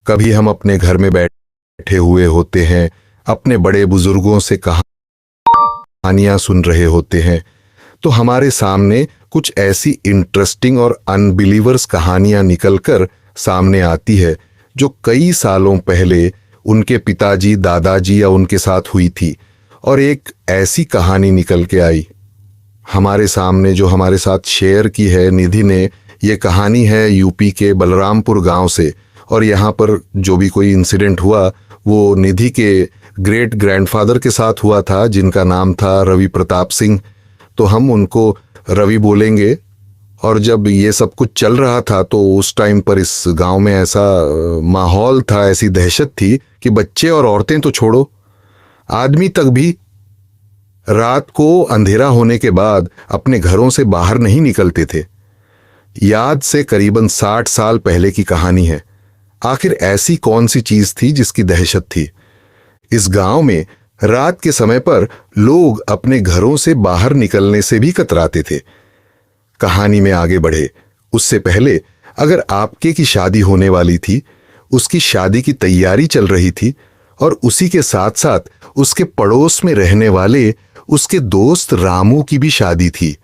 कभी हम अपने घर में बैठे हुए होते हैं, अपने बड़े बुजुर्गों से कहानियां सुन रहे होते हैं, तो हमारे सामने कुछ ऐसी इंटरेस्टिंग और अनबिलीवर्स कहानियां निकलकर सामने आती है जो कई सालों पहले उनके पिताजी, दादाजी या उनके साथ हुई थी। और एक ऐसी कहानी निकल के आई हमारे सामने जो हमारे साथ शेयर की है निधि ने। ये कहानी है यूपी के बलरामपुर गांव से। और यहाँ पर जो भी कोई इंसिडेंट हुआ वो निधि के ग्रेट ग्रैंडफादर के साथ हुआ था, जिनका नाम था रवि प्रताप सिंह। तो हम उनको रवि बोलेंगे। और जब ये सब कुछ चल रहा था तो उस टाइम पर इस गांव में ऐसा माहौल था, ऐसी दहशत थी कि बच्चे और औरतें तो छोड़ो, आदमी तक भी रात को अंधेरा होने के बाद अपने घरों से बाहर नहीं निकलते थे। याद से करीबन 60 साल पहले की कहानी है। आखिर ऐसी कौन सी चीज थी जिसकी दहशत थी? इस गांव में रात के समय पर लोग अपने घरों से बाहर निकलने से भी कतराते थे। कहानी में आगे बढ़े उससे पहले, अगर आपके की शादी होने वाली थी, उसकी शादी की तैयारी चल रही थी और उसी के साथ साथ उसके पड़ोस में रहने वाले उसके दोस्त रामू की भी शादी थी,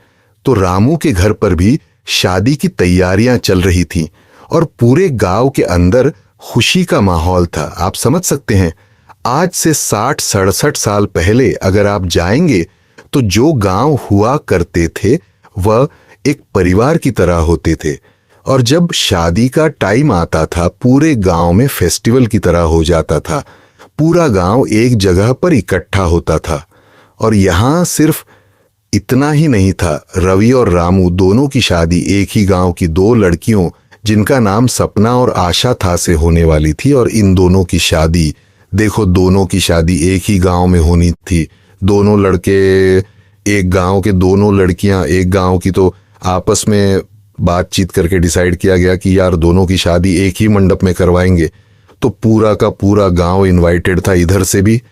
तो रामू के घर पर भी शादी की तैयारियां चल रही थीं और पूरे गांव के अंदर खुशी का माहौल था। आप समझ सकते हैं, आज से 60-67 साल पहले अगर आप जाएंगे तो जो गांव हुआ करते थे वह एक परिवार की तरह होते थे। और जब शादी का टाइम आता था पूरे गांव में फेस्टिवल की तरह हो जाता था। पूरा गांव एक जगह पर इकट्ठा होता था। और यहां सिर्फ इतना ही नहीं था, रवि और रामू दोनों की शादी एक ही गांव की दो लड़कियों जिनका नाम सपना और आशा था से होने वाली थी। और इन दोनों की शादी देखो, दोनों की शादी एक ही गांव में होनी थी। दोनों लड़के एक गांव के, दोनों लड़कियां एक गांव की। तो आपस में बातचीत करके डिसाइड किया गया कि यार दोनों की शादी एक ही मंडप में करवाएंगे। तो पूरा का पूरा गांव इनवाइटेड था, इधर से भी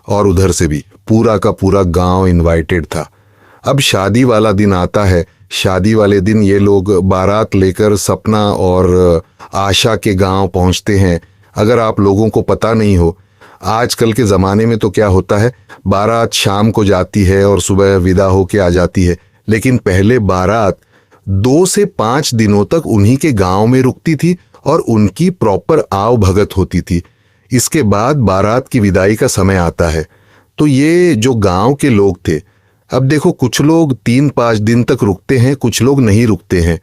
और उधर से भी पूरा का पूरा गांव इनवाइटेड था। अब शादी वाला दिन आता है। शादी वाले दिन ये लोग बारात लेकर सपना और आशा के गांव पहुंचते हैं। अगर आप लोगों को पता नहीं हो, आजकल के ज़माने में तो क्या होता है, बारात शाम को जाती है और सुबह विदा होके आ जाती है। लेकिन पहले बारात 2 से 5 दिनों तक उन्हीं के गांव में रुकती थी और उनकी प्रॉपर आव भगत होती थी। इसके बाद बारात की विदाई का समय आता है। तो ये जो गांव के लोग थे, अब देखो कुछ लोग 3-5 दिन तक रुकते हैं, कुछ लोग नहीं रुकते हैं।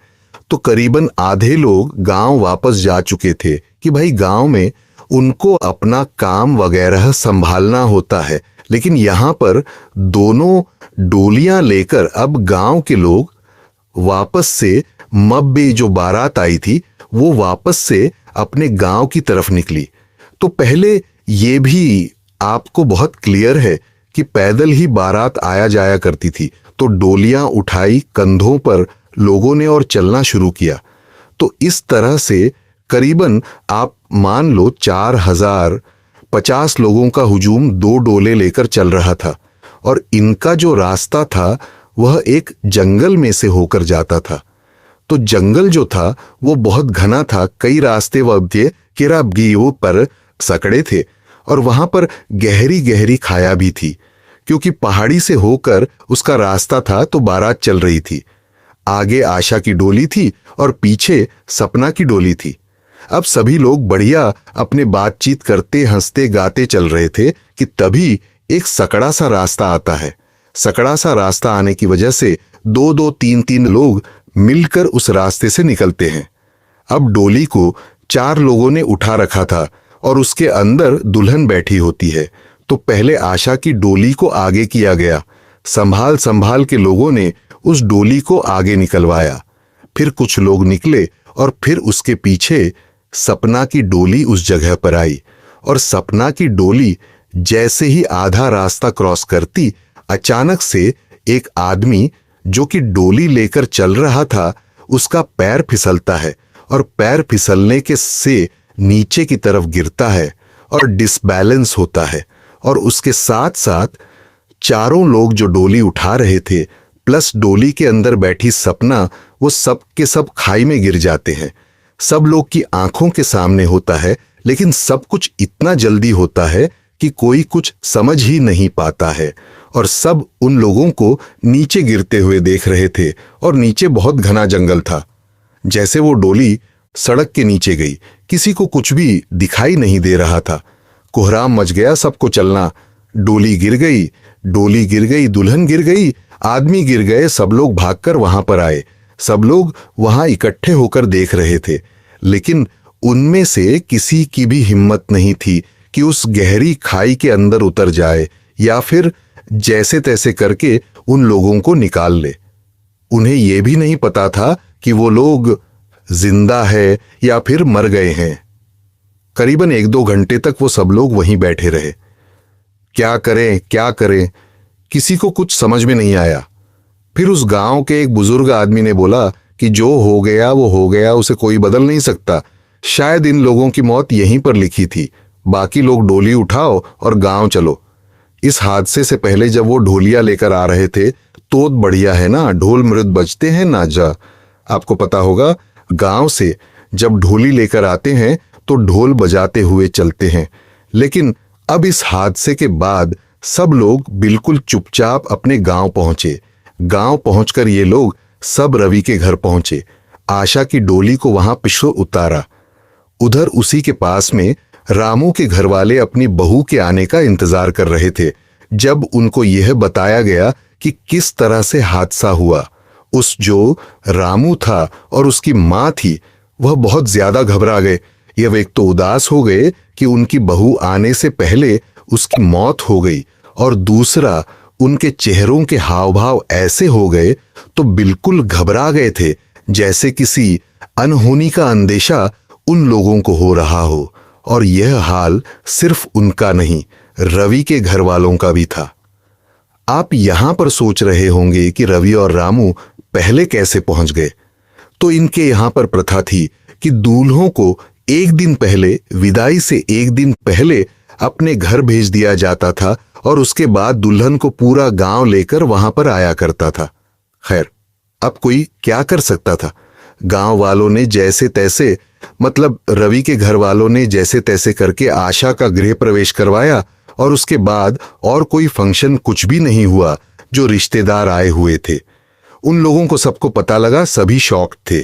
तो करीबन आधे लोग गांव वापस जा चुके थे कि भाई गांव में उनको अपना काम वगैरह संभालना होता है। लेकिन यहां पर दोनों डोलियां लेकर अब गांव के लोग वापस से मब्बे जो बारात आई थी वो वापस से अपने गांव की तरफ निकली। तो पहले ये भी आपको बहुत क्लियर है कि पैदल ही बारात आया जाया करती थी। तो डोलियां उठाई कंधों पर लोगों ने और चलना शुरू किया। तो इस तरह से करीबन आप मान लो 4050 लोगों का हुजूम 2 डोले लेकर चल रहा था। और इनका जो रास्ता था वह एक जंगल में से होकर जाता था। तो जंगल जो था वो बहुत घना था। कई रास्ते वब्दे किराबगियों पर सकड़े थे और वहां पर गहरी गहरी खाया भी थी, क्योंकि पहाड़ी से होकर उसका रास्ता था। तो बारात चल रही थी। आगे आशा की डोली थी और पीछे सपना की डोली थी। अब सभी लोग बढ़िया अपने बातचीत करते हंसते गाते चल रहे थे कि तभी एक सकड़ा सा रास्ता आता है। सकड़ा सा रास्ता आने की वजह से 2-2, 3-3 लोग मिलकर उस रास्ते से निकलते हैं। अब डोली को 4 लोगों ने उठा रखा था और उसके अंदर दुल्हन बैठी होती है। तो पहले आशा की डोली को आगे किया गया। संभाल संभाल के लोगों ने उस डोली को आगे निकलवाया। फिर कुछ लोग निकले और फिर उसके पीछे सपना की डोली उस जगह पर आई। और सपना की डोली जैसे ही आधा रास्ता क्रॉस करती, अचानक से एक आदमी जो कि डोली लेकर चल रहा था उसका पैर फिसलता है और पैर फिसलने के से नीचे की तरफ गिरता है और डिसबैलेंस होता है। और उसके साथ साथ 4 लोग जो डोली उठा रहे थे प्लस डोली के अंदर बैठी सपना, वो सब के सब खाई में गिर जाते हैं। सब लोग की आंखों के सामने होता है, लेकिन सब कुछ इतना जल्दी होता है कि कोई कुछ समझ ही नहीं पाता है और सब उन लोगों को नीचे गिरते हुए देख रहे थे और नीचे बहुत घना जंगल था। जैसे वो डोली सड़क के नीचे गई, किसी को कुछ भी दिखाई नहीं दे रहा था। कोहराम मच गया सबको चलना। डोली गिर गई, डोली गिर गई, दुल्हन गिर गई, आदमी गिर गए, सब लोग भागकर वहां पर आए। सब लोग वहां इकट्ठे होकर देख रहे थे, लेकिन उनमें से किसी की भी हिम्मत नहीं थी कि उस गहरी खाई के अंदर उतर जाए या फिर जैसे तैसे करके उन लोगों को निकाल ले। उन्हें यह भी नहीं पता था कि वो लोग जिंदा है या फिर मर गए हैं। करीबन 1-2 घंटे तक वो सब लोग वहीं बैठे रहे। क्या करें क्या करें, किसी को कुछ समझ में नहीं आया। फिर उस गांव के एक बुजुर्ग आदमी ने बोला कि जो हो गया वो हो गया, उसे कोई बदल नहीं सकता। शायद इन लोगों की मौत यहीं पर लिखी थी। बाकी लोग डोली उठाओ और गांव चलो। इस हादसे से पहले जब वो ढोलिया लेकर आ रहे थे तो बढ़िया है ना, ढोल मृद बजते हैं ना जा। आपको पता होगा, गांव से जब ढोली लेकर आते हैं तो ढोल बजाते हुए चलते हैं। लेकिन अब इस हादसे के बाद सब लोग बिल्कुल चुपचाप अपने गांव पहुंचे। गांव पहुंचकर ये लोग सब रवि के घर पहुंचे। आशा की डोली को वहां पिछो उतारा। उधर उसी के पास में रामू के घर वाले अपनी बहू के आने का इंतजार कर रहे थे। जब उनको यह बताया गया कि किस तरह से हादसा हुआ, उस जो रामू था और उसकी मां थी वह बहुत ज्यादा घबरा गए। यह एक तो उदास हो गए कि उनकी बहू आने से पहले उसकी मौत हो गई, और दूसरा उनके चेहरों के हाव भाव ऐसे हो गए तो बिल्कुल घबरा गए थे, जैसे किसी अनहोनी का अंदेशा उन लोगों को हो रहा हो। और यह हाल सिर्फ उनका नहीं, रवि के घर वालों का भी था। आप यहां पर सोच रहे होंगे कि रवि और रामू पहले कैसे पहुंच गए। तो इनके यहां पर प्रथा थी कि दूल्हों को एक दिन पहले, विदाई से एक दिन पहले अपने घर भेज दिया जाता था और उसके बाद दुल्हन को पूरा गांव लेकर वहां पर आया करता था। खैर, अब कोई क्या कर सकता था। गांव वालों ने जैसे तैसे, मतलब रवि के घर वालों ने जैसे तैसे करके आशा का गृह प्रवेश करवाया, और उसके बाद और कोई फंक्शन कुछ भी नहीं हुआ। जो रिश्तेदार आए हुए थे उन लोगों को सबको पता लगा, सभी शॉक थे।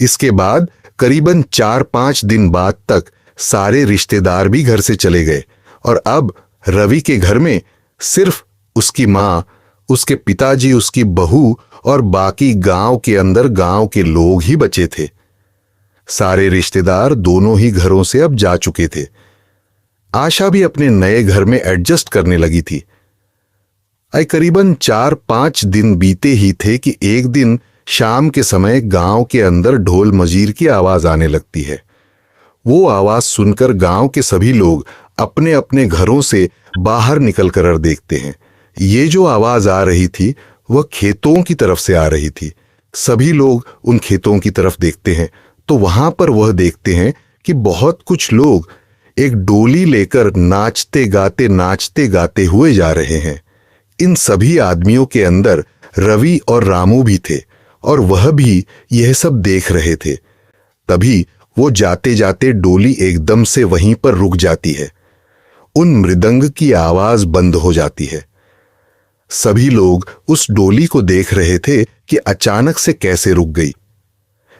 इसके बाद करीबन 4-5 दिन बाद तक सारे रिश्तेदार भी घर से चले गए और अब रवि के घर में सिर्फ उसकी मां, उसके पिताजी, उसकी बहू और बाकी गांव के अंदर गांव के लोग ही बचे थे। सारे रिश्तेदार दोनों ही घरों से अब जा चुके थे। आशा भी अपने नए घर में एडजस्ट करने लगी थी। करीबन 4-5 दिन बीते ही थे कि एक दिन शाम के समय गांव के अंदर ढोल मजीर की आवाज आने लगती है। वो आवाज सुनकर गांव के सभी लोग अपने अपने घरों से बाहर निकलकर देखते हैं। ये जो आवाज आ रही थी वह खेतों की तरफ से आ रही थी। सभी लोग उन खेतों की तरफ देखते हैं तो वहां पर वह देखते हैं कि बहुत कुछ लोग एक डोली लेकर नाचते गाते हुए जा रहे हैं। इन सभी आदमियों के अंदर रवि और रामू भी थे और वह भी यह सब देख रहे थे। तभी वो जाते जाते डोली एकदम से वहीं पर रुक जाती है। उन मृदंग की आवाज बंद हो जाती है। सभी लोग उस डोली को देख रहे थे कि अचानक से कैसे रुक गई।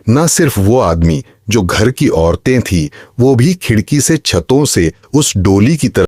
न सिर्फ वो आदमी, जो घर की औरतें थी वो भी खिड़की से, छतों से उस डोली की तरफ